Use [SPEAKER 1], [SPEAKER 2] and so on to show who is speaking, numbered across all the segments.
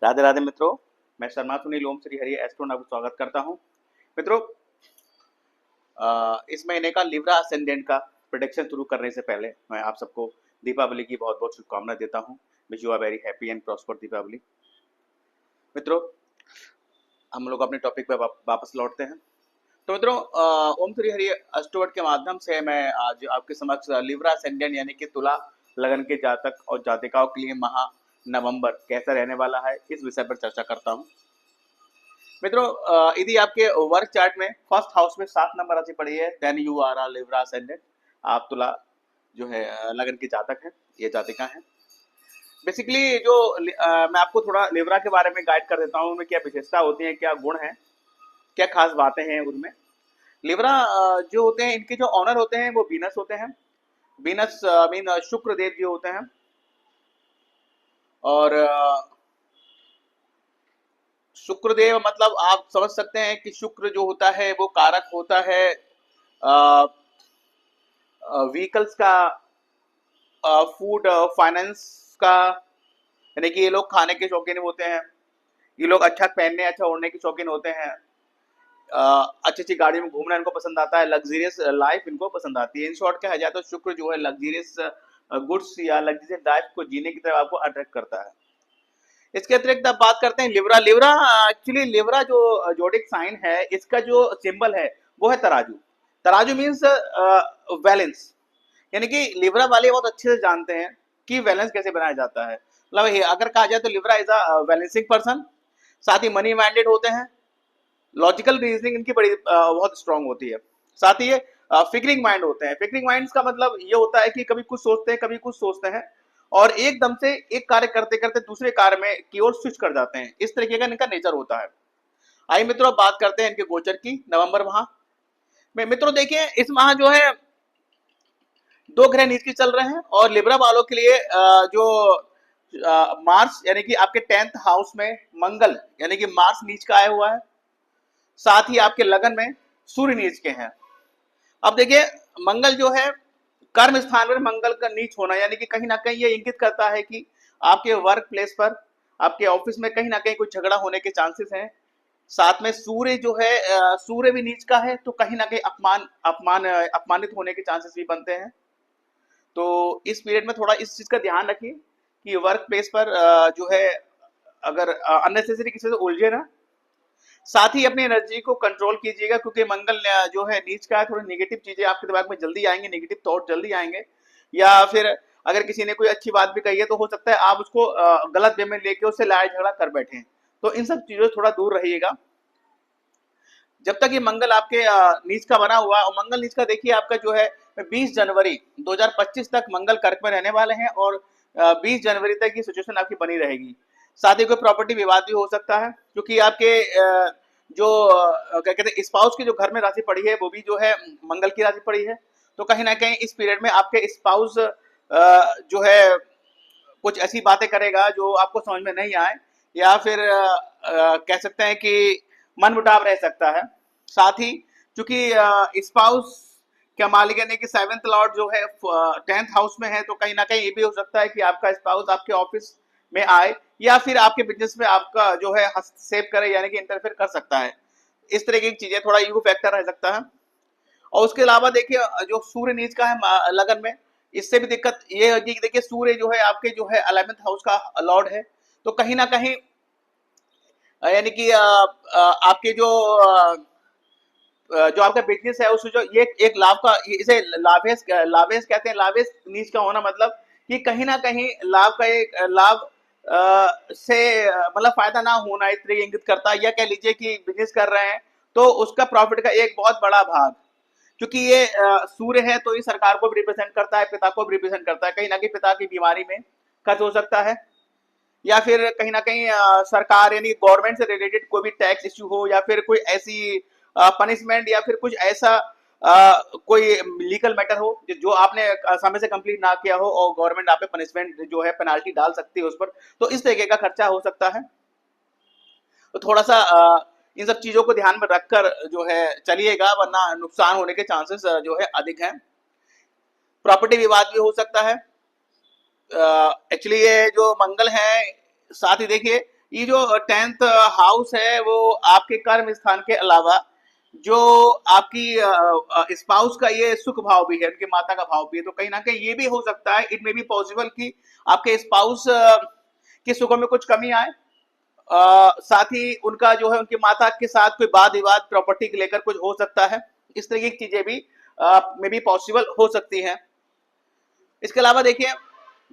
[SPEAKER 1] राधे राधे मित्रों। मैं शर्मा सुनील ओम श्री हरि एस्ट्रो आपको स्वागत करता हूं। मित्रों, इस महीने का लिब्रा असेंडेंट का प्रेडिक्शन शुरू करने से पहले मैं आप सबको दीपावली की बहुत बहुत शुभकामनाएं देता हूं। Wish you are very happy and prosper Deepavali. मित्रों, हम लोग अपने टॉपिक पे वापस लौटते हैं। तो मित्रों, ओम श्री हरि एस्ट्रोवर्ड के माध्यम से मैं आज आपके समक्ष लिब्रा असेंडेंट यानी कि तुला लगन के जातक और जातिकाओं के लिए माह नवंबर कैसा रहने वाला है, इस विषय पर चर्चा करता हूं। मित्रों, यदि आपके वर्क चार्ट में फर्स्ट हाउस में 7 नंबर राशि पड़ी है, then you are a Libra ascendant. आप तुला जो है लगन की जातक है, ये जातिका है। बेसिकली जो मैं आपको थोड़ा लिब्रा के बारे में गाइड कर देता हूँ, उनमें क्या विशेषता होती है, क्या गुण है, क्या खास बातें हैं उनमें। लिब्रा जो होते हैं, इनके जो ऑनर होते हैं वो वीनस होते हैं। वीनस मीन शुक्र देव जी होते हैं। और शुक्रदेव मतलब आप समझ सकते हैं कि शुक्र जो होता है वो कारक होता है व्हीकल्स का, फूड, फाइनेंस का। यानी कि ये लोग खाने के शौकीन होते हैं, ये लोग अच्छा पहनने अच्छा ओढ़ने के शौकीन होते हैं, अच्छी अच्छी गाड़ी में घूमना इनको पसंद आता है, लग्जरियस लाइफ इनको पसंद आती है। इन शॉर्ट कहा जाए तो शुक्र जो है लग्जरियस गुड्स या लग्जरियस लाइफ को जीने की तरफ आपको अट्रैक्ट करता है। इसके अतिरिक्त आप बात करते हैं लिब्रा। लिब्रा एक्चुअली लिब्रा जो जोडिक साइन है, इसका जो सिंबल है वो है तराजू। तराजू मीन्स बैलेंस। यानी कि लिब्रा वाले बहुत अच्छे से जानते हैं कि बैलेंस कैसे बनाया जाता है। मतलब अगर कहा जाए तो Libra is a balancing person. साथ ही मनी माइंडेड होते हैं। लॉजिकल रीजनिंग इनकी बड़ी बहुत स्ट्रांग होती है। साथ ही ये फिक्रिंग माइंड होते हैं। फिक्रिंग माइंड का मतलब ये होता है कि कभी कुछ सोचते हैं, कभी कुछ सोचते हैं और एकदम से एक कार्य करते करते दूसरे कार्य में की ओर स्विच कर जाते हैं। इस तरीके का इनका नेचर होता है। आइए मित्रों, बात करते हैं इनके गोचर की नवंबर माह में। मित्रों देखिए, इस माह जो है 2 ग्रह नीच के चल रहे हैं और लिब्रा वालों के लिए जो मार्स यानी कि आपके 10th हाउस में मंगल यानी कि मार्स नीच का आया हुआ है। साथ ही आपके लगन में सूर्य नीच के हैं। अब देखिए, मंगल जो है कर्म स्थान में मंगल का नीच होना यानी कि कहीं ना कहीं ये इंगित करता है कि आपके वर्क प्लेस पर, आपके ऑफिस में कहीं ना कहीं कोई झगड़ा होने के चांसेस हैं। साथ में सूर्य जो है सूर्य भी नीच का है, तो कहीं ना कहीं अपमानित होने के चांसेस भी बनते हैं। तो इस पीरियड में थोड़ा इस चीज का ध्यान रखिए कि वर्क प्लेस पर जो है अगर अननेसेसरी किसी से उलझे ना। साथ ही अपनी एनर्जी को कंट्रोल कीजिएगा, क्योंकि मंगल जो है नीच का है। थोड़ी नेगेटिव चीजें आपके दिमाग में जल्दी आएंगे, नेगेटिव थॉट जल्दी आएंगे। या फिर अगर किसी ने कोई अच्छी बात भी कही है तो हो सकता है आप उसको गलत वे में लेके उससे लड़ाई झगड़ा कर बैठे। तो इन सब चीजों से थोड़ा दूर रहिएगा जब तक ये मंगल आपके नीच का बना हुआ है। और मंगल नीच का देखिए आपका जो है 20 जनवरी 2025 तक मंगल कर्क में रहने वाले हैं और 20 जनवरी तक ये सिचुएशन आपकी बनी रहेगी। साथ ही कोई प्रॉपर्टी विवाद भी हो सकता है, क्योंकि आपके जो क्या कहते हैं स्पाउस की जो घर में राशि पड़ी है वो भी जो है मंगल की राशि पड़ी है। तो कहीं ना कहीं इस पीरियड में आपके स्पाउस जो है कुछ ऐसी बातें करेगा जो आपको समझ में नहीं आए, या फिर कह सकते हैं कि मन मुटाव रह सकता है। साथ ही चूंकि स्पाउस क्या मालिक यानी कि 7th लॉर्ड जो है 10th हाउस में है, तो कहीं ना कहीं ये भी हो सकता है कि आपका स्पाउस आपके ऑफिस में आए या फिर आपके बिजनेस में आपका जो है हस्तक्षेप करे यानी कि इंटरफेयर कर सकता है। इस तरह की चीजें, थोड़ा ईगो फैक्टर रह सकता है। और उसके अलावा देखिए, जो सूर्य नीच का है लगन में, इससे भी दिक्कत ये होगी कि देखिए सूर्य जो है आपके जो है 11th हाउस का लॉर्ड है। तो कहीं ना कहीं यानी कि आपके जो आपका बिजनेस है उसमें जो ये एक लाभ का, इसे लाभेश लाभेश कहते हैं। लाभेश नीच का होना मतलब कि कहीं ना कहीं लाभ का एक लाभ से मतलब फायदा ना होना इस तरह इंगित करता है। या कह लीजिए कि बिजनेस कर रहे हैं तो उसका प्रॉफिट का एक बहुत बड़ा भाग, क्योंकि ये सूर्य है तो ये सरकार को भी रिप्रेजेंट करता है, पिता को भी रिप्रेजेंट करता है। कहीं ना कहीं पिता की बीमारी में खर्च हो सकता है, या फिर कहीं ना कहीं सरकार यानी गवर्नमेंट से रिलेटेड कोई भी टैक्स इश्यू हो, या फिर कोई ऐसी पनिशमेंट या फिर कुछ ऐसा कोई लीगल मैटर हो जो आपने समय से कंप्लीट ना किया हो और गवर्नमेंट आप पे पनिशमेंट जो है पेनाल्टी डाल सकती है उस पर। तो इस तरीके का खर्चा हो सकता है। तो थोड़ा सा इन सब चीजों को ध्यान में रखकर जो है चलिएगा, वरना नुकसान होने के चांसेस जो है अधिक हैं। प्रॉपर्टी विवाद भी हो सकता है। एक्चुअली ये जो मंगल है, साथ ही देखिए ये जो 10th हाउस है वो आपके कर्म स्थान के अलावा जो आपकी स्पाउस का ये सुख भाव भी है, उनकी माता का भाव भी है, तो कहीं ना कहीं ये भी हो सकता है, इट मे बी पॉसिबल कि आपके स्पाउस के सुखों में कुछ कमी आए। साथ ही उनका जो है उनकी माता के साथ कोई वाद विवाद प्रॉपर्टी को लेकर कुछ हो सकता है। इस तरह की चीजें भी मे बी पॉसिबल हो सकती हैं। इसके अलावा देखिए,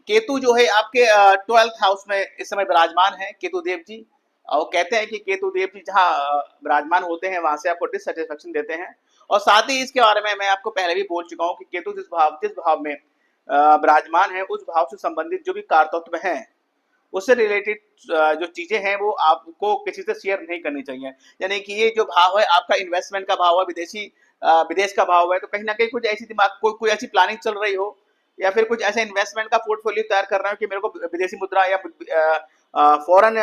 [SPEAKER 1] केतु जो है आपके 12th हाउस में इस समय विराजमान है, केतु देव जी। और कहते हैं कि केतु देव जी जहाँ विराजमान होते हैं वहां से आपको डिससेटिस्फेक्शन देते हैं। और साथ ही इसके बारे में मैं आपको पहले भी बोल चुका हूँ कि केतु जिस भाव में विराजमान है, उस भाव से संबंधित जो भी कारतत्व हैं, उससे रिलेटेड जो चीजें हैं वो आपको किसी से शेयर नहीं करनी चाहिए। यानी कि ये जो भाव है आपका इन्वेस्टमेंट का भाव है, विदेश का भाव है, तो कहीं ना कहीं कुछ ऐसी दिमाग कोई ऐसी प्लानिंग चल रही हो, या फिर कुछ ऐसे इन्वेस्टमेंट का पोर्टफोलियो तैयार कर रहे हो कि मेरे को विदेशी मुद्रा या फॉरेन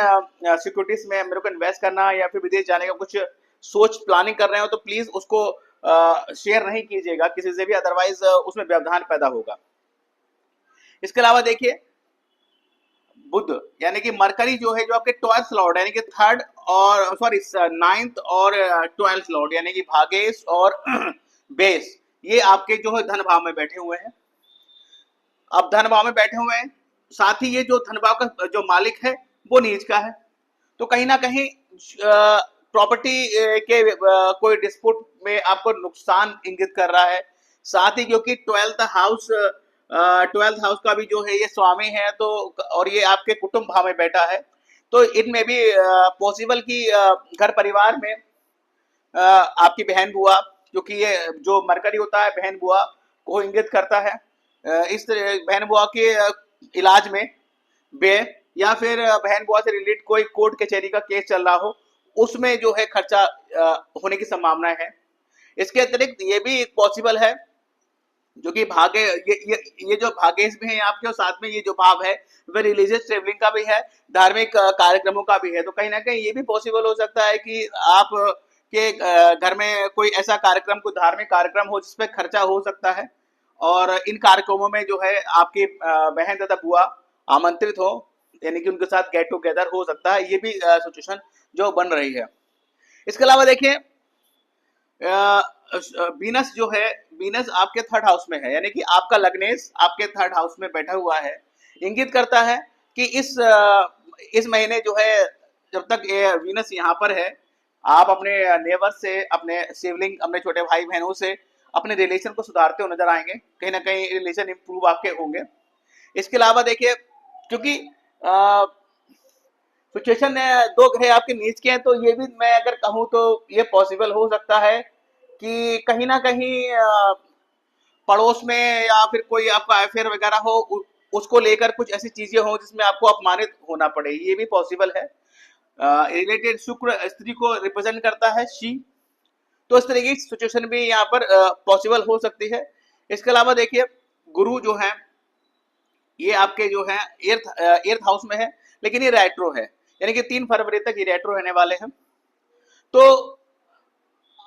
[SPEAKER 1] सिक्योरिटीज में मेरे को इन्वेस्ट करना है, या फिर विदेश जाने का कुछ सोच प्लानिंग कर रहे हो, तो प्लीज उसको शेयर नहीं कीजिएगा किसी से भी, अदरवाइज उसमें व्यवधान पैदा होगा। इसके अलावा देखिए, बुध यानी कि मरकरी जो है, जो आपके 12th लॉर्ड यानी कि थर्ड और सॉरी 9th और 12th लॉर्ड यानी कि भागेश और बेस, ये आपके जो है धन भाव में बैठे हुए हैं। अब धन भाव में बैठे हुए हैं, साथ ही ये जो धन भाव का जो मालिक है वो नीच का है, तो कहीं ना कहीं प्रॉपर्टी के कोई डिस्प्यूट में आपको नुकसान इंगित कर रहा है। साथ ही क्योंकि 12th हाउस का भी जो है ये स्वामी है, तो और ये आपके कुटुंब भाव में बैठा है, तो इनमें भी पॉसिबल कि घर परिवार में आपकी बहन बुआ, क्योंकि ये जो मरकरी होता है बहन बुआ को इंगित करता है, इस तरह बहन बुआ के इलाज में व्यय, या फिर बहन बुआ से रिलेटेड कोई कोर्ट कचहरी का केस चल रहा हो, उसमें जो है खर्चा होने की संभावना है। इसके अतिरिक्त ये भी पॉसिबल है जो कि भागे ये जो भागेश भी है आपके, और साथ में ये जो भाव है वह रिलीजियस ट्रेवलिंग का भी है, धार्मिक कार्यक्रमों का भी है, तो कहीं ना कहीं ये भी पॉसिबल हो सकता है कि आप के घर में कोई ऐसा कार्यक्रम, कोई धार्मिक कार्यक्रम हो जिसपे खर्चा हो सकता है, और इन कार्यक्रमों में जो है आपकी बहन तथा बुआ आमंत्रित हो, यानी कि उनके साथ गेट टुगेदर हो सकता है। ये भी सिचुएशन जो बन रही है। इसके अलावा देखिए, वीनस जो है, वीनस आपके 3rd हाउस में है, यानी कि आपका लग्नेश आपके 3rd हाउस में बैठा हुआ है, इंगित करता है कि इस महीने जो है, जब तक वीनस यहाँ पर है, आप अपने नेबर से, अपने सिबलिंग, अपने छोटे भाई बहनों से अपने रिलेशन को सुधारते हुए नजर आएंगे, कहीं ना कहीं रिलेशन इंप्रूव आपके होंगे। इसके अलावा देखिए, क्योंकि सिचुएशन दो ग्रह आपके नीच के हैं, तो ये भी मैं अगर कहूँ तो ये पॉसिबल हो सकता है कि कहीं ना कहीं पड़ोस में या फिर कोई आपका अफेयर वगैरह हो, उसको लेकर कुछ ऐसी चीजें हो जिसमें आपको अपमानित होना पड़े, ये भी पॉसिबल है। रिलेटेड शुक्र स्त्री को रिप्रेजेंट करता है शी, तो इस तरह की सिचुएशन भी यहाँ पर पॉसिबल हो सकती है। इसके अलावा देखिए, गुरु जो है ये आपके जो है एर्थ हाउस में है, लेकिन ये रेट्रो है, यानी कि 3 फरवरी तक ये रेट्रो रहने वाले हैं। तो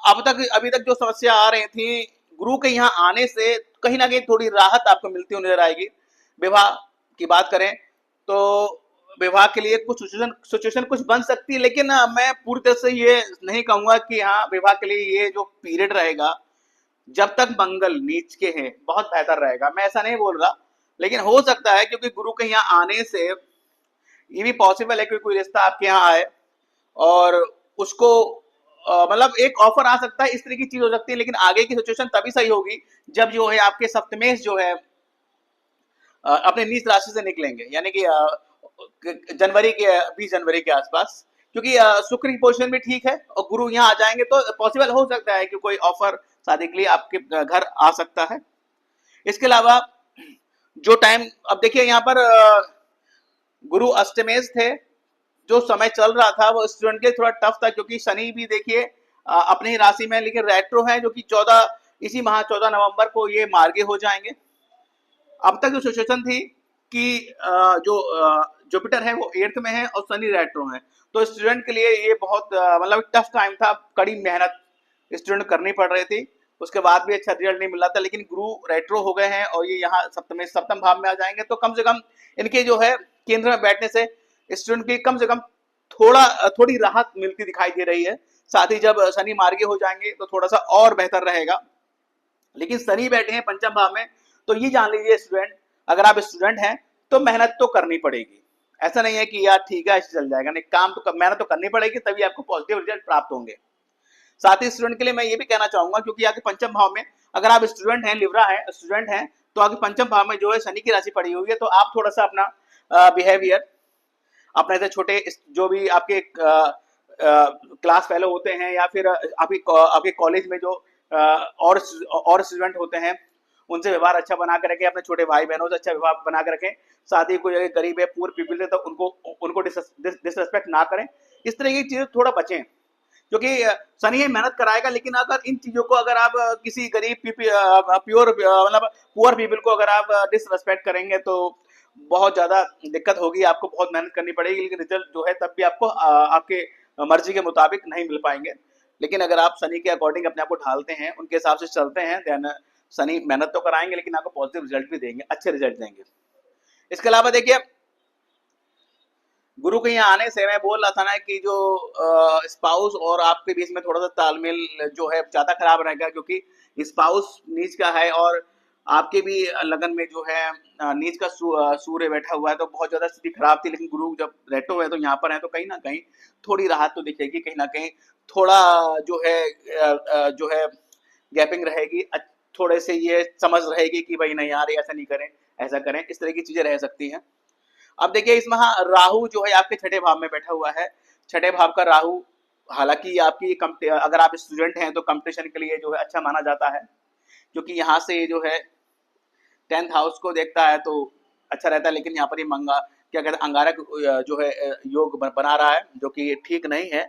[SPEAKER 1] अभी तक जो समस्या आ रही थी, गुरु के यहाँ आने से कहीं ना कहीं थोड़ी राहत आपको मिलती हुई नजर आएगी। विवाह की बात करें तो विवाह के लिए कुछ सिचुएशन कुछ बन सकती है, लेकिन मैं पूरी तरह से ये नहीं कहूंगा कि हाँ विवाह के लिए ये जो पीरियड रहेगा, जब तक मंगल नीच के हैं, बहुत बेहतर रहेगा, मैं ऐसा नहीं बोल रहा, लेकिन हो सकता है क्योंकि गुरु के यहाँ आने से ये भी पॉसिबल है कि कोई रिश्ता आपके यहाँ आए और उसको मतलब एक ऑफर आ सकता है, इस तरह की चीज हो सकती है, लेकिन आगे की सिचुएशन तभी सही होगी जब जो है आपके सप्तमेश जो है अपने नीच राशि से निकलेंगे, यानी कि जनवरी के 20 जनवरी के आसपास, क्योंकि शुक्र की पोजीशन भी ठीक है और गुरु यहाँ आ जाएंगे, तो पॉसिबल हो सकता है कि कोई ऑफर शादी के लिए आपके घर आ सकता है। इसके अलावा जो टाइम, अब देखिए यहाँ पर गुरु अष्टमेश थे, जो समय चल रहा था वो स्टूडेंट के लिए थोड़ा टफ था, क्योंकि शनि भी देखिए अपनी ही राशि में, लेकिन रेट्रो है, जो कि 14 इसी माह 14 नवंबर को ये मार्गे हो जाएंगे। अब तक जो सिचुएशन थी कि जो जुपिटर है वो 8th में है और शनि रेट्रो है, तो स्टूडेंट के लिए ये बहुत मतलब टफ टाइम था, कड़ी मेहनत स्टूडेंट करनी पड़ रही थी, उसके बाद भी अच्छा रिजल्ट नहीं मिल रहा था, लेकिन गुरु रेट्रो हो गए हैं और ये यहाँ सप्तम भाव में आ जाएंगे, तो कम से कम इनके जो है केंद्र में बैठने से स्टूडेंट की कम से कम थोड़ी राहत मिलती दिखाई दे रही है। साथ ही जब शनि मार्गी हो जाएंगे तो थोड़ा सा और बेहतर रहेगा। लेकिन शनि बैठे हैं पंचम भाव में, तो ये जान लीजिए स्टूडेंट, अगर आप स्टूडेंट हैं तो मेहनत तो करनी पड़ेगी। ऐसा नहीं है कि यार ठीक है ऐसे चल जाएगा, नहीं, काम तो मेहनत तो करनी पड़ेगी, तभी आपको पॉजिटिव रिजल्ट प्राप्त होंगे। साथ ही स्टूडेंट के लिए मैं ये भी कहना चाहूंगा, क्योंकि आपके पंचम भाव में अगर आप स्टूडेंट हैं, लिब्रा है स्टूडेंट हैं, तो आपके पंचम भाव में जो है शनि की राशि पड़ी हुई है, तो आप थोड़ा सा अपना बिहेवियर, अपने से छोटे जो भी आपके क्लास फेलो होते हैं, या फिर आपके कॉलेज में जो और स्टूडेंट होते हैं, उनसे व्यवहार अच्छा बना कर रखें, अपने छोटे भाई बहनों से अच्छा व्यवहार बना कर रखें। साथ ही कोई अगर गरीब है, पुअर पीपल है, तो उनको डिसरेस्पेक्ट ना करें। इस तरह की चीजें थोड़ा बचें, क्योंकि शनि मेहनत कराएगा, लेकिन अगर इन चीजों को अगर आप किसी गरीब प्योर मतलब पुअर पीपल को अगर आप डिसरेस्पेक्ट करेंगे तो बहुत ज्यादा दिक्कत होगी, आपको बहुत मेहनत करनी पड़ेगी, लेकिन रिजल्ट जो है तब भी आपको आपके मर्जी के मुताबिक नहीं मिल पाएंगे। लेकिन अगर आप शनि के अकॉर्डिंग अपने आप को ढालते हैं, उनके हिसाब से चलते हैं, देन शनि मेहनत तो कराएंगे, लेकिन आपको पॉजिटिव रिजल्ट भी देंगे, अच्छे रिजल्ट देंगे। इसके अलावा देखिए, गुरु के यहाँ आने से मैं बोल रहा था ना कि जो स्पाउस और आपके बीच में थोड़ा सा तालमेल जो है ज्यादा खराब रहेगा, क्योंकि स्पाउस नीच का है और आपके भी लगन में जो है नीच का सूर्य बैठा हुआ है, तो बहुत ज्यादा स्थिति खराब थी। लेकिन गुरु जब रेटो है तो यहाँ पर है, तो कहीं ना कहीं थोड़ी राहत तो दिखेगी, कहीं ना कहीं थोड़ा जो है गैपिंग रहेगी, थोड़े से ये समझ रहेगी कि भाई नहीं यार ऐसा नहीं करें, ऐसा करें, इस तरह की चीजें रह सकती हैं। अब देखिए इसमें हाँ, राहु जो है आपके छठे भाव में बैठा हुआ है। छठे भाव का राहु, हालांकि आपकी अगर आप स्टूडेंट हैं तो कंपटीशन के लिए जो है अच्छा माना जाता है, क्योंकि यहाँ से जो है 10th हाउस को देखता है तो अच्छा रहता है। लेकिन यहाँ पर ये मंगा क्या कहते हैं अंगारक जो है योग बना रहा है, जो कि ठीक नहीं है।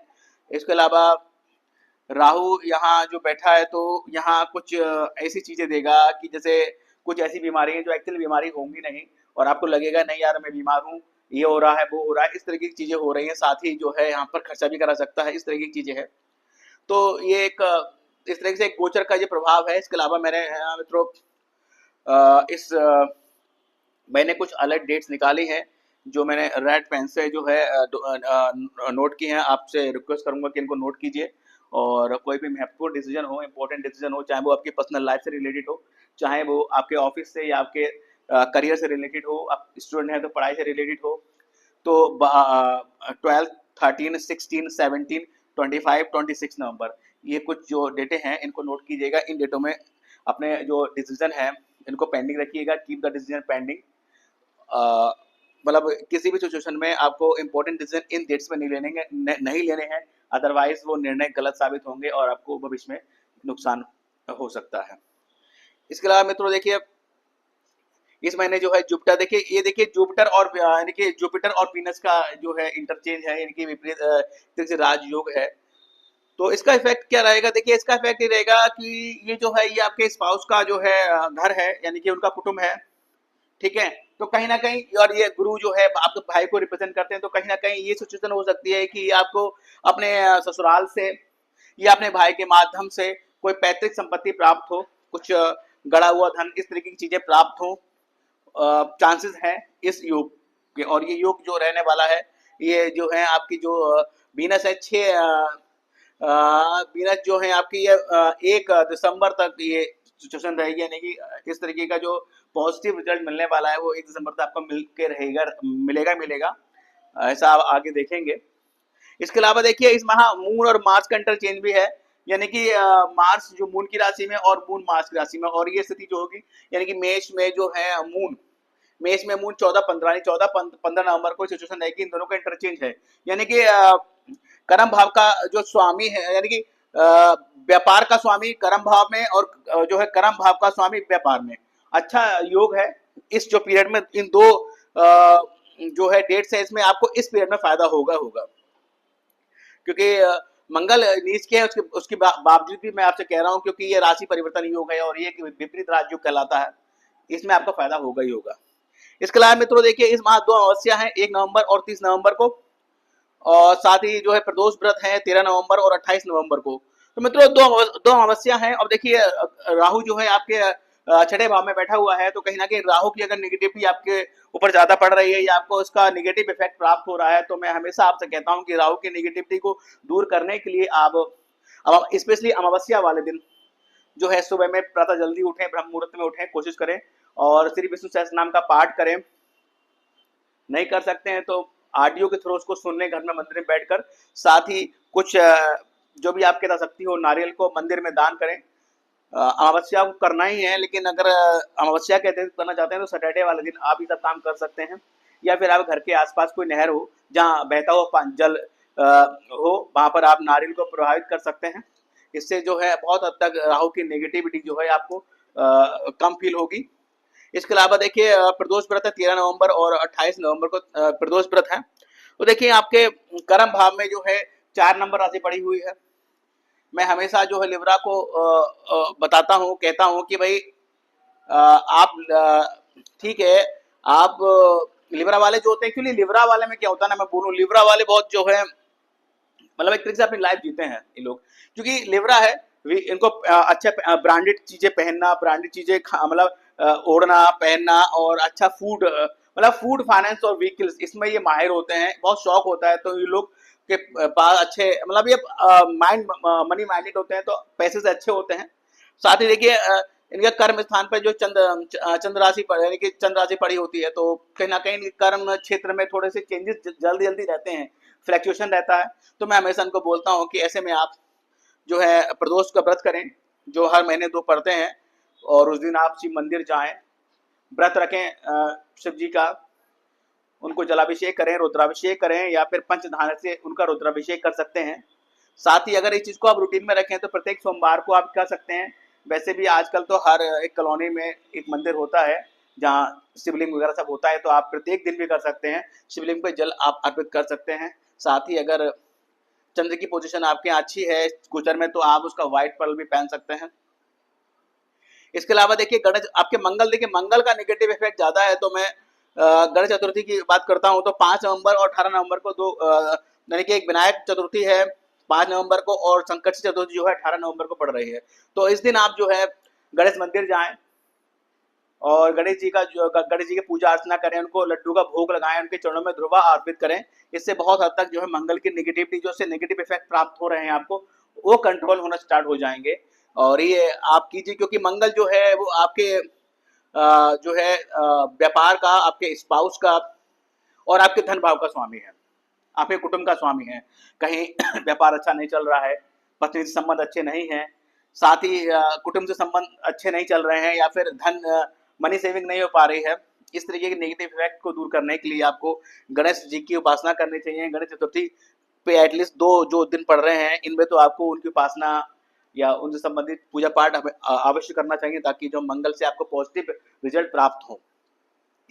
[SPEAKER 1] इसके अलावा राहु यहाँ जो बैठा है तो यहाँ कुछ ऐसी चीजें देगा कि जैसे कुछ ऐसी बीमारी है जो एक्चुअली बीमारी होंगी नहीं, और आपको लगेगा नहीं यार मैं बीमार हूँ, ये हो रहा है वो हो रहा है, इस तरह की चीजें हो रही हैं। साथ ही जो है यहाँ पर खर्चा भी करा सकता है, इस तरह की चीजें हैं। तो ये एक इस तरह से एक गोचर का ये प्रभाव है। इसके अलावा मेरे मित्रों इस मैंने कुछ अलग डेट्स निकाली हैं, जो मैंने रेड पेन से जो है नोट की हैं। आपसे रिक्वेस्ट करूंगा कि इनको नोट कीजिए, और कोई भी महत्वपूर्ण डिसीजन हो, इंपॉर्टेंट डिसीजन हो, चाहे वो आपकी पर्सनल लाइफ से रिलेटेड हो, चाहे वो आपके ऑफिस से या आपके करियर से रिलेटेड हो, आप स्टूडेंट हैं तो पढ़ाई से रिलेटेड हो, तो 12, 13, 16, 17, 25, 26 नवंबर, ये कुछ जो डेटे हैं इनको नोट कीजिएगा। इन डेटों में अपने जो डिसीजन है इनको पेंडिंग रखिएगा, कीप द डिसीजन पेंडिंग। मतलब किसी भी सिचुएशन में आपको इंपॉर्टेंट डिसीजन इन डेट्स में नहीं लेने हैं, अदरवाइज वो निर्णय गलत साबित होंगे और आपको भविष्य में नुकसान हो सकता है। इसके अलावा मित्रों देखिए, इस महीने जो है जुपिटर, देखिए ये देखिए जुपिटर और यानी कि जुपिटर और वीनस का जो है इंटरचेंज है, यानी कि विपरीत राजयोग है। तो इसका इफेक्ट क्या रहेगा? देखिए इसका इफेक्ट ये रहेगा कि ये जो है ये आपके स्पाउस का जो है घर है, यानी कि उनका कुटुंब है, ठीक है। तो कहीं ना कहीं, और ये गुरु जो है आपके भाई को रिप्रेजेंट करते हैं, तो कहीं ना कहीं ये सिचुएशन हो सकती है कि आपको अपने ससुराल से या अपने भाई के माध्यम से कोई पैतृक संपत्ति प्राप्त हो, कुछ गड़ा हुआ धन, इस तरीके की चीजें प्राप्त हो, चांसेस हैं इस योग के। और ये योग जो रहने वाला है, ये जो है आपकी जो वीनस है 6 वीनस जो है आपकी ये 1 दिसंबर तक ये सिचुएशन रहेगी, यानी कि इस तरीके का जो पॉजिटिव रिजल्ट मिलने वाला है वो 1 दिसंबर तक आपको मिलेगा, ऐसा आप आगे देखेंगे। इसके अलावा देखिए इस माह मून और मार्स का इंटरचेंज भी है, यानी कि मार्स जो मून की राशि में और मून मार्स की राशि में, और ये स्थिति जो होगी यानी कि मेष में जो है मेष में मून 14-15 नवंबर को सिचुएशन रहेगी, इन दोनों का इंटरचेंज है। यानी कि कर्म भाव का जो स्वामी है, यानी कि व्यापार का स्वामी कर्म भाव में, और जो है कर्म भाव का स्वामी व्यापार में, अच्छा योग है। इस जो पीरियड में इन दो जो है डेट्स है, इसमें आपको इस पीरियड में फायदा होगा, क्योंकि मंगल नीच के है, उसके बावजूद भी मैं आपसे कह रहा हूं, क्योंकि ये राशि परिवर्तन योग है और ये विपरीत राजयोग कहलाता है, इसमें आपका फायदा होगा ही होगा। इसके अलावा मित्रों देखिए इस माह 2 अमावस्या है, 1 नवंबर और 30 नवंबर को, और साथ ही जो है प्रदोष व्रत है 13 नवंबर और 28 नवंबर को। तो मित्रों दो अमावस्या हैं। और देखिए राहु जो है आपके छठे भाव में बैठा हुआ है, तो कहीं ना कहीं राहु की अगर नेगेटिविटी आपके ऊपर ज्यादा पड़ रही है या आपको उसका नेगेटिव इफेक्ट प्राप्त हो रहा है, तो मैं हमेशा आपसे कहता हूं कि राहु की नेगेटिविटी को दूर करने के लिए आप अब स्पेशली अमावस्या वाले दिन जो है सुबह में प्रातः जल्दी उठें, ब्रह्म मुहूर्त में उठें, कोशिश करें और श्री विष्णु सहस्त्र नाम का पाठ करें। नहीं कर सकते हैं तो ऑडियो के थ्रू उसको सुन लें घर में मंदिर में बैठकर। साथ ही कुछ जो भी आपके शक्ति हो, नारियल को मंदिर में दान करें। अमावस्या को करना ही है, लेकिन अगर अमावस्या के दिन करना चाहते हैं तो सैटरडे वाले दिन आप ये सब काम कर सकते हैं। या फिर आप घर के आसपास कोई नहर हो जहाँ बहता हुआ जल हो, वहां पर आप नारियल को प्रभावित कर सकते हैं। इससे जो है बहुत हद तक राहु की नेगेटिविटी जो है आपको कम फील होगी। इसके अलावा देखिए प्रदोष व्रत है 13 नवंबर और 28 नवंबर को प्रदोष व्रत है। तो देखिए आपके कर्म भाव में जो है 4 नंबर राशि पड़ी हुई है। मैं हमेशा जो है लिब्रा को बताता हूँ, कहता हूँ कि भाई आप ठीक है, आप लिब्रा वाले जो होते हैं, एक्चुअली लिब्रा वाले में क्या होता है ना, मैं बोलूँ लिब्रा वाले बहुत जो है मतलब एक तरीके से अपनी लाइफ जीते हैं ये लोग, क्योंकि लिब्रा है इनको अच्छा ब्रांडेड चीजें पहनना, ब्रांडेड चीजें मतलब ओढ़ना पहनना और अच्छा फूड मतलब फूड फाइनेंस और व्हीकल्स इसमें ये माहिर होते हैं, बहुत शौक होता है। तो ये लोग के पास अच्छे मतलब ये माइंड मनी माइंडेड होते हैं, तो पैसे से अच्छे होते हैं। साथ ही देखिए इनके कर्म स्थान पर जो चंद्र राशि पर यानी कि चंद्र राशि पड़ी होती है, तो कहीं ना कहीं कर्म क्षेत्र में थोड़े से चेंजेस जल्दी जल्दी रहते हैं, फ्लैक्चुएशन रहता है। तो मैं हमेशा उनको बोलता हूँ कि ऐसे में आप जो है प्रदोष का व्रत करें, जो हर महीने 2 पढ़ते हैं, और उस दिन आप शिव मंदिर जाएं, व्रत रखें शिव जी का, उनको जलाभिषेक करें, रुद्राभिषेक करें या फिर पंचधान से उनका रुद्राभिषेक कर सकते हैं। साथ ही अगर इस चीज को आप रूटीन में रखें तो प्रत्येक सोमवार को आप कर सकते हैं। वैसे भी आजकल तो हर एक कॉलोनी में एक मंदिर होता है जहाँ शिवलिंग वगैरह सब होता है, तो आप प्रत्येक दिन भी कर सकते हैं, शिवलिंग पे जल आप अर्पित कर सकते हैं। साथ ही अगर चंद्र की पोजीशन आपके यहाँ अच्छी है गोचर में, तो आप उसका व्हाइट पर्ल भी पहन सकते हैं। इसके अलावा देखिए गणेश आपके मंगल, देखिए मंगल का नेगेटिव इफेक्ट ज्यादा है, तो मैं गणेश चतुर्थी की बात करता हूँ तो 5 नवंबर और 18 नवंबर को दो यानी कि एक विनायक चतुर्थी है 5 नवंबर को, और संकट चतुर्थी जो है 18 नवंबर को पड़ रही है। तो इस दिन आप जो है गणेश मंदिर जाएं और गणेश जी की पूजा अर्चना करें, उनको लड्डू का भोग लगाएं, उनके चरणों में ध्रुवा अर्पित करें। इससे बहुत हद तक जो है मंगल की नेगेटिविटी जो से नेगेटिव इफेक्ट प्राप्त हो रहे हैं आपको, वो कंट्रोल होना स्टार्ट हो जाएंगे। और ये आप कीजिए, क्योंकि मंगल जो है वो आपके जो है व्यापार का, आपके स्पाउस का और आपके धन भाव का स्वामी है, आपके कुटुंब का स्वामी है। कहीं व्यापार अच्छा नहीं चल रहा है, पत्नी से संबंध अच्छे नहीं है, साथ ही कुटुंब से संबंध अच्छे नहीं चल रहे हैं, या फिर धन मनी सेविंग नहीं हो पा रही है, इस तरीके के नेगेटिव इफेक्ट को दूर करने के लिए आपको गणेश जी की उपासना करनी चाहिए। गणेश चतुर्थी पे एटलीस्ट 2 जो दिन पड़ रहे हैं इनमें तो आपको उनकी उपासना या उनसे संबंधित पूजा पाठ अवश्य करना चाहिए, ताकि जो मंगल से आपको पॉजिटिव रिजल्ट प्राप्त हो।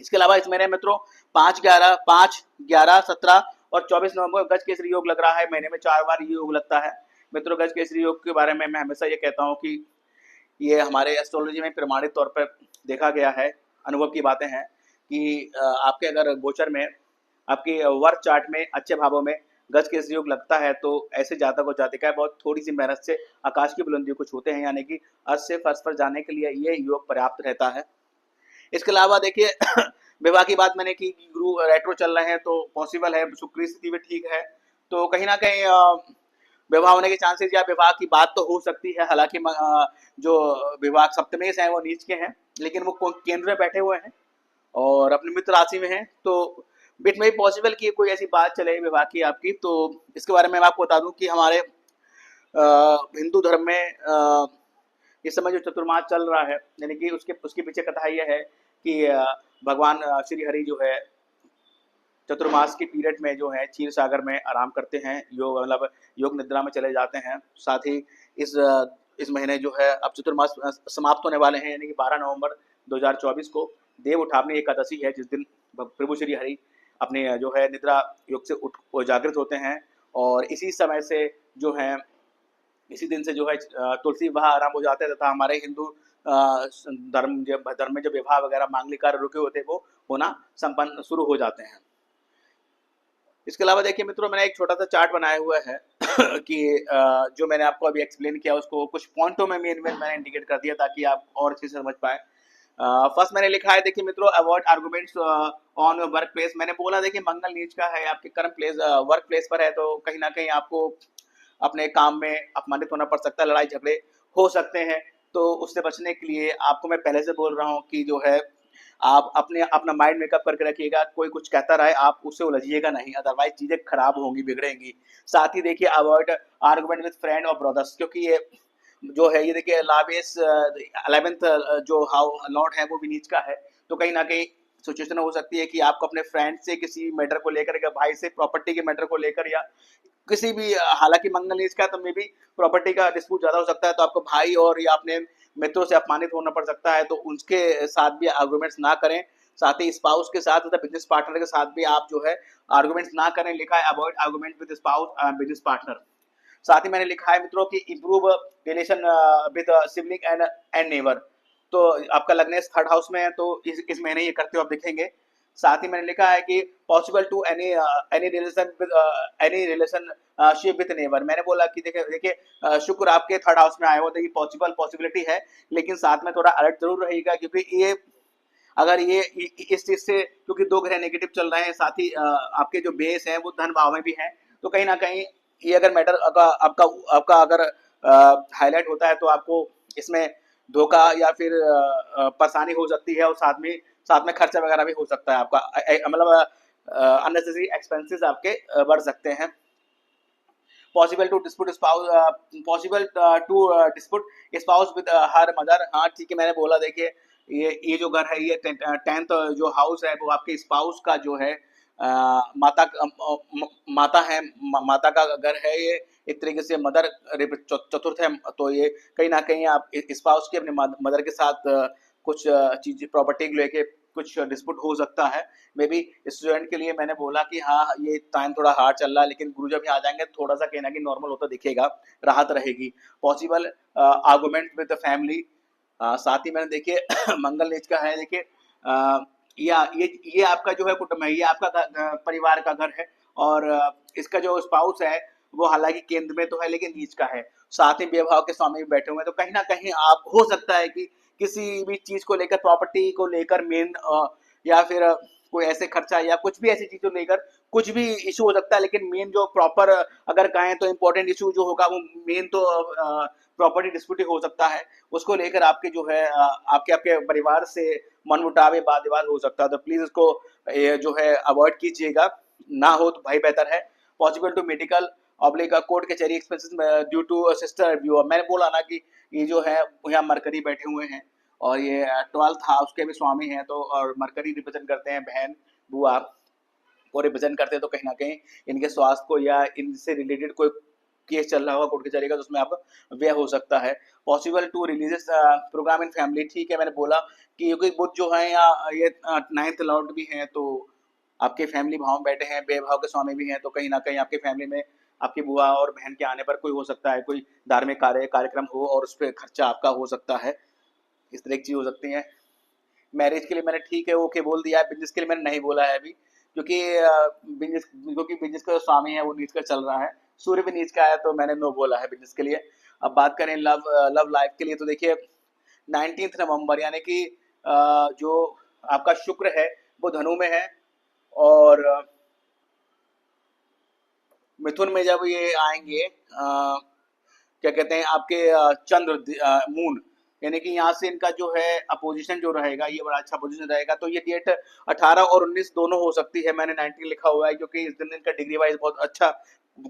[SPEAKER 1] इसके अलावा इस महीने मित्रों 5, 11, 17 और 24 नवंबर को गज केसरी योग लग रहा है। महीने में 4 बार ये योग लगता है। मित्रों गज केसरी योग के बारे में मैं हमेशा ये कहता हूँ कि ये हमारे एस्ट्रोलॉजी में प्रमाणित तौर पर देखा गया है, अनुभव की बातें हैं कि आपके अगर गोचर में आपके वर्क चार्ट में अच्छे भावों में गज केसरी योग लगता है, तो ऐसे जातक और जातिकाएं बहुत थोड़ी सी मेहनत से आकाश की बुलंदियों को छूते हैं, यानी कि अर्थ से फर्श पर जाने के लिए ये योग पर्याप्त रहता है। इसके अलावा देखिए विवाह की बात मैंने की, गुरु रेट्रो चल रहे हैं तो पॉसिबल है, शुक्र की स्थिति भी ठीक है, तो कहीं ना कहीं विवाह होने के चांसेस या विवाह की बात तो हो सकती है। हालांकि जो विवाह सप्तमेश हैं वो नीच के हैं, लेकिन वो केंद्र में बैठे हुए हैं और अपनी मित्र राशि में हैं, तो बिट में भी पॉसिबल कि कोई ऐसी बात चले विवाह की आपकी। तो इसके बारे में मैं आपको बता दूं कि हमारे हिंदू धर्म में इस समय जो चतुर्मास चल रहा है, यानी कि उसके पीछे कथा यह है कि भगवान श्री हरि जो है चतुर्मास के पीरियड में जो है क्षीर सागर में आराम करते हैं, योग मतलब योग निद्रा में चले जाते हैं। साथ ही इस महीने जो है अब चतुर्मास समाप्त होने वाले हैं, यानी कि 12 नवंबर 2024 को देव उठावनी एकादशी है, जिस दिन प्रभु श्री हरि अपने जो है निद्रा योग से उठ जागृत होते हैं। और इसी समय से जो है इसी दिन से जो है तुलसी विवाह आरंभ हो जाते हैं, तथा हमारे हिंदू धर्म में जो विवाह वगैरह मांगलिक कार्य रुके होते हैं वो होना संपन्न शुरू हो जाते हैं। इसके अलावा देखिए मित्रों मैंने एक छोटा सा चार्ट बनाया हुआ है कि जो मैंने आपको अभी एक्सप्लेन किया उसको कुछ पॉइंटों में मैंने इंडिकेट कर दिया ताकि आप और अच्छे से समझ पाए। फर्स्ट मैंने लिखा है, देखिए मित्रों, avoid arguments on your work place. मैंने बोला देखिए मंगल नीच का है, आपके कर्म प्लेस वर्क प्लेस पर है, तो कहीं ना कहीं आपको अपने काम में अपमानित होना पड़ सकता है, लड़ाई झगड़े हो सकते हैं। तो उससे बचने के लिए आपको मैं पहले से बोल रहा हूँ कि जो है आप अपने अपना माइंड मेकअप करके रखिएगा, कोई कुछ कहता रहे आप उससे उलझिएगा नहीं, अदरवाइज चीजें खराब होंगी, बिगड़ेंगी। साथ ही देखिए अवॉइड आर्गुमेंट विद फ्रेंड और ब्रदर्स, क्योंकि ये जो है ये देखिए लावेस 11th जो हाउ लॉर्ड है वो भी नीच का है, तो कहीं ना कहीं सिचुएशन हो सकती है कि आपको अपने फ्रेंड से किसी मैटर को लेकर या भाई से प्रॉपर्टी के मैटर को लेकर या किसी भी हालांकि मंगल नीच का है, तो मे भी प्रॉपर्टी का डिस्प्यूट ज्यादा हो सकता है, तो आपको भाई और या अपने मित्रों से अपमानित होना पड़ सकता है, तो उनके साथ भी आर्गूमेंट्स ना करें। साथ ही स्पाउस के साथ तथा बिजनेस पार्टनर के साथ भी आप जो है आर्गूमेंट्स ना करें, लिखा है avoid argument with spouse business partner. साथ ही मैंने लिखा है मित्रों की improve relation with sibling and neighbour, तो आपका लग्नेस थर्ड हाउस में है, तो इस महीने ये करते हो आप दिखेंगे। साथ ही मैंने लिखा है कि possible to any relation with any relationship with neighbour. मैंने बोला कि देखिए देखिए शुक्र आपके थर्ड हाउस में आया हो, तो ये पॉसिबिलिटी है, लेकिन साथ में थोड़ा अलर्ट जरूर रहेगा, क्योंकि ये अगर ये इस चीज से, क्योंकि दो ग्रह नेगेटिव चल रहे हैं, साथ ही आपके जो बेस है वो धन भाव में भी है, तो कहीं ना कहीं ये अगर मैटर आपका आपका अगर हाईलाइट होता है तो आपको इसमें धोखा या फिर परेशानी हो सकती है, और साथ में खर्चा वगैरह भी हो सकता है आपका, मतलब अननेसेसरी एक्सपेंसेस आपके बढ़ सकते हैं। Possible to dispute spouse possible to dispute spouse with her mother. हाँ ठीक है, मैंने बोला देखिए ये जो घर है, ये 10th जो हाउस है वो आपके स्पाउस का जो है माता माता है, माता का घर है ये, एक तरीके से मदर चतुर्थ है, तो ये कहीं ना कहीं आप स्पाउस की अपने मदर के साथ कुछ चीज प्रॉपर्टी को लेके कुछ डिस्प्यूट हो सकता है। मे बी स्टूडेंट के लिए मैंने बोला कि हाँ ये टाइम थोड़ा हार्ड चल रहा है, लेकिन गुरु जब यहाँ आ जाएंगे थोड़ा सा कहीं ना कहीं नॉर्मल होता दिखेगा, राहत रहेगी। Possible argument with the family. साथ ही मैंने देखिए मंगल नीच का है, देखिए या ये आपका जो है कुटुंब है, ये आपका परिवार का घर है, और इसका जो स्पाउस है वो हालांकि केंद्र में तो है लेकिन नीच का है। साथ ही व्यवहार के स्वामी भी बैठे हुए हैं, तो कहीं ना कहीं आप हो सकता है कि किसी भी चीज को लेकर, प्रॉपर्टी को लेकर मेन, या फिर कोई ऐसे खर्चा या कुछ भी ऐसी चीज को लेकर कुछ भी इशू हो सकता है, लेकिन मेन जो प्रॉपर अगर कहें तो इम्पोर्टेंट इशू जो होगा वो मेन तो प्रॉपर्टी डिस्प्यूट हो सकता है, उसको लेकर आपके जो है आपके आपके परिवार से मनमुटाव वाद विवाद हो सकता है, तो प्लीज इसको ये जो है अवॉइड कीजिएगा, ना हो तो भाई बेहतर है। Possible to medical oblique court कचहरी expenses due to sister view. मैंने बोला ना कि ये जो है यहाँ मरकरी बैठे हुए हैं, और ये 12th हाउस के भी स्वामी हैं, तो और मरकरी रिप्रेजेंट करते हैं बहन बुआ को रिप्रेजेंट करते हैं, तो कहीं ना कहीं इनके स्वास्थ्य को या इनसे रिलेटेड कोई केस चल रहा होगा कोर्ट के चलेगा, तो उसमें आप व्यय हो सकता है। Possible to religious programme in family. ठीक है, मैंने बोला कि क्योंकि बुद्ध जो है या ये 9th लॉर्ड भी हैं, तो आपके फैमिली भाव में बैठे हैं, बेभाव के स्वामी भी हैं, तो कहीं ना कहीं आपके फैमिली में आपकी बुआ और बहन के आने पर कोई हो सकता है, कोई धार्मिक कार्यक्रम हो और उस पर खर्चा आपका हो सकता है, इस तरह की चीज हो सकती है। मैरिज के लिए मैंने ठीक है ओके बोल दिया है, बिजनेस के लिए मैंने नहीं बोला है अभी, क्योंकि बिजनेस का जो स्वामी है वो नीच का चल रहा है, सूर्य भी नीच का है, तो मैंने नो बोला है बिजनेस के लिए। अब बात करें लव लाइफ के लिए, तो देखिए 19 नवंबर यानी कि जो आपका शुक्र है वो धनु में है, और मिथुन में जब ये आएंगे क्या कहते हैं आपके चंद्र मून, यानी कि यहाँ से इनका जो है अपोजिशन जो रहेगा ये बड़ा अच्छा पोजीशन रहेगा, तो ये डेट 18 और 19 दोनों हो सकती है। मैंने 19 लिखा हुआ है क्योंकि इस दिन इनका डिग्री वाइज बहुत अच्छा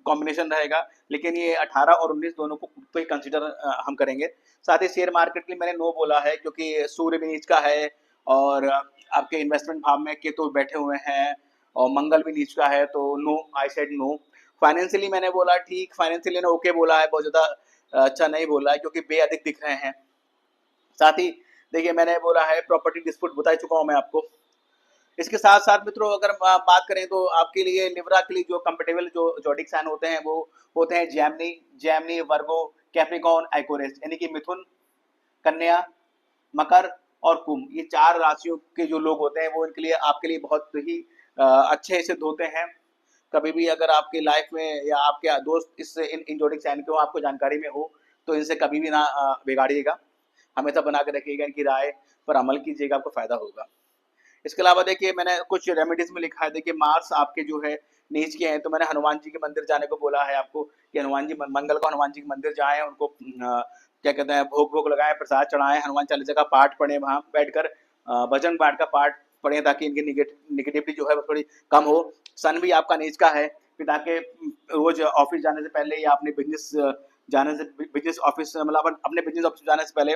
[SPEAKER 1] कॉम्बिनेशन रहेगा, लेकिन ये 18 और 19 दोनों को तो ही कंसिडर हम करेंगे। साथ ही शेयर मार्केट के लिए मैंने नो बोला है, क्योंकि सूर्य भी नीच का है, और आपके इन्वेस्टमेंट भाव में केतु बैठे हुए हैं, और मंगल भी नीच का है, तो no, I said no. Financially मैंने बोला ठीक, फाइनेंशियली ने ओके बोला है, बहुत ज्यादा अच्छा नहीं बोला है क्योंकि बे अधिक दिख रहे हैं। साथ ही देखिए मैंने बोला है प्रॉपर्टी डिस्प्यूट बता चुका हूं मैं आपको। इसके साथ साथ मित्रों अगर बात करें तो आपके लिए लिब्रा के लिए जो कंपेटेबल जो जोडिक साइन होते हैं वो होते हैं जैमनी, वर्गो, कैप्रिकॉन, एक्वेरियस, यानी कि मिथुन, कन्या, मकर और कुंभ, ये 4 राशियों के जो लोग होते हैं वो इनके लिए आपके लिए बहुत ही अच्छे सिद्ध होते हैं। कभी भी अगर आपकी लाइफ में या आपके दोस्त इससे इन जोडिक साइन के हो, आपको जानकारी में हो, तो इनसे कभी भी ना बिगाड़िएगा। हमेशा बना के रखिएगा, इनकी राय पर अमल कीजिएगा, आपको फ़ायदा होगा। इसके अलावा देखिए मैंने कुछ रेमेडीज़ में लिखा है, देखिए मार्स आपके जो है नीच के हैं, तो मैंने हनुमान जी के मंदिर जाने को बोला है आपको कि हनुमान जी मंगल को हनुमान जी के मंदिर जाएँ, उनको क्या कहते हैं भोग-वोग लगाएँ, प्रसाद चढ़ाएँ, हनुमान चालीसा का पाठ पढ़ें वहाँ बैठकर, भजन पाठ का पाठ पढ़ें ताकि इनकी नेगेटिविटी जो है वो थोड़ी कम हो। सन भी आपका नीच का है, फिर ताकि रोज़ ऑफ़िस जाने से पहले या अपने बिज़नेस जाने से बिज़नेस ऑफ़िस मतलब अपने बिज़नेस ऑफ़िस जाने से पहले,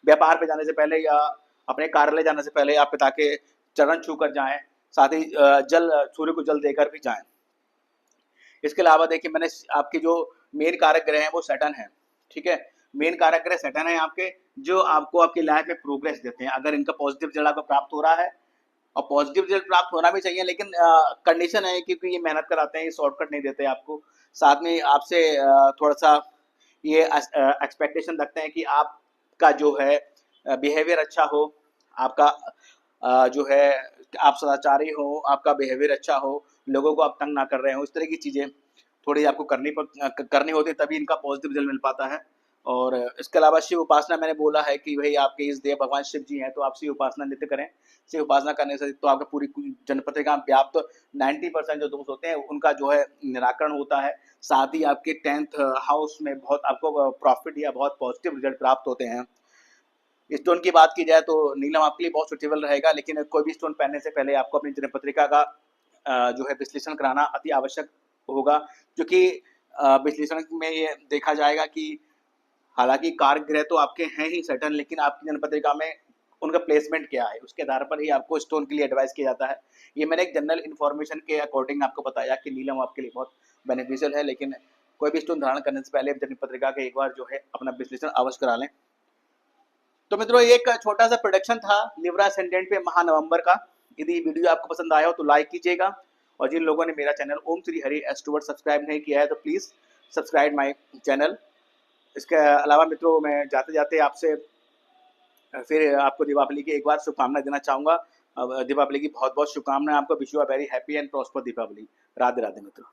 [SPEAKER 1] व्यापार पे जाने से पहले या अपने कार्यालय जाने से पहले आप पिता के चरण छूकर जाएँ, साथ ही जल सूर्य को जल देकर भी जाएँ। इसके अलावा देखिए मैंने आपके जो मेन कारक ग्रह हैं वो सैटर्न है, ठीक है? मेन कारक ग्रह सैटर्न है आपके, जो आपको आपकी लाइफ़ में प्रोग्रेस देते हैं। अगर इनका पॉज़िटिव रिज़ल्ट आपको प्राप्त हो रहा है और पॉज़िटिव रिज़ल्ट प्राप्त होना भी चाहिए, लेकिन कंडीशन है क्योंकि ये मेहनत कराते हैं, ये शॉर्टकट नहीं देते आपको। साथ में आपसे थोड़ा-सा ये एक्सपेक्टेशन रखते हैं कि आपका जो है बिहेवियर अच्छा हो, आपका जो है आप सदाचारी हो, आपका बिहेवियर अच्छा हो, लोगों को आप तंग ना कर रहे हो, इस तरह की चीज़ें थोड़ी आपको करनी होती है, तभी इनका पॉजिटिव रिजल्ट मिल पाता है। और इसके अलावा शिव उपासना मैंने बोला है कि भई आपके इस देव भगवान शिव जी हैं, तो आप शिव उपासना नित्य करें। शिव उपासना करने से तो आपका पूरी जनपद का व्याप्त 90% जो दोष होते हैं, उनका जो है निराकरण होता है। साथ ही आपके 10th हाउस में बहुत आपको प्रॉफ़िट या बहुत पॉजिटिव रिजल्ट प्राप्त होते हैं। स्टोन की बात की जाए तो नीलम आपके लिए बहुत सूटेबल रहेगा, लेकिन कोई भी स्टोन पहनने से पहले आपको अपनी जन्म पत्रिका का जो है विश्लेषण कराना अति आवश्यक होगा, क्योंकि विश्लेषण में ये देखा जाएगा कि हालाँकि कारक ग्रह तो आपके हैं ही सैटर्न, लेकिन आपकी जन्म पत्रिका में उनका प्लेसमेंट क्या है, उसके आधार पर ही आपको स्टोन के लिए एडवाइस किया जाता है। ये मैंने एक जनरल इन्फॉर्मेशन के अकॉर्डिंग आपको बताया कि नीलम आपके लिए बहुत बेनिफिशियल है, लेकिन कोई भी स्टोन धारण करने से पहले जन्म पत्रिका का एक बार जो है अपना विश्लेषण अवश्य करा लें। तो मित्रों ये एक छोटा सा प्रोडक्शन था लिब्रा असेंडेंट पे महानवंबर का। यदि वीडियो आपको पसंद आया हो तो लाइक कीजिएगा, और जिन लोगों ने मेरा चैनल ओम श्री हरि एस्ट्रोवर्ड सब्सक्राइब नहीं किया है तो प्लीज़ सब्सक्राइब माय चैनल। इसके अलावा मित्रों मैं जाते जाते आपसे फिर आपको दीपावली की एक बार शुभकामनाएं देना चाहूँगा। दीपावली की बहुत बहुत शुभकामनाएं आपको। Wish you a very happy and prosper Deepavali. Radhe Radhe मित्रों।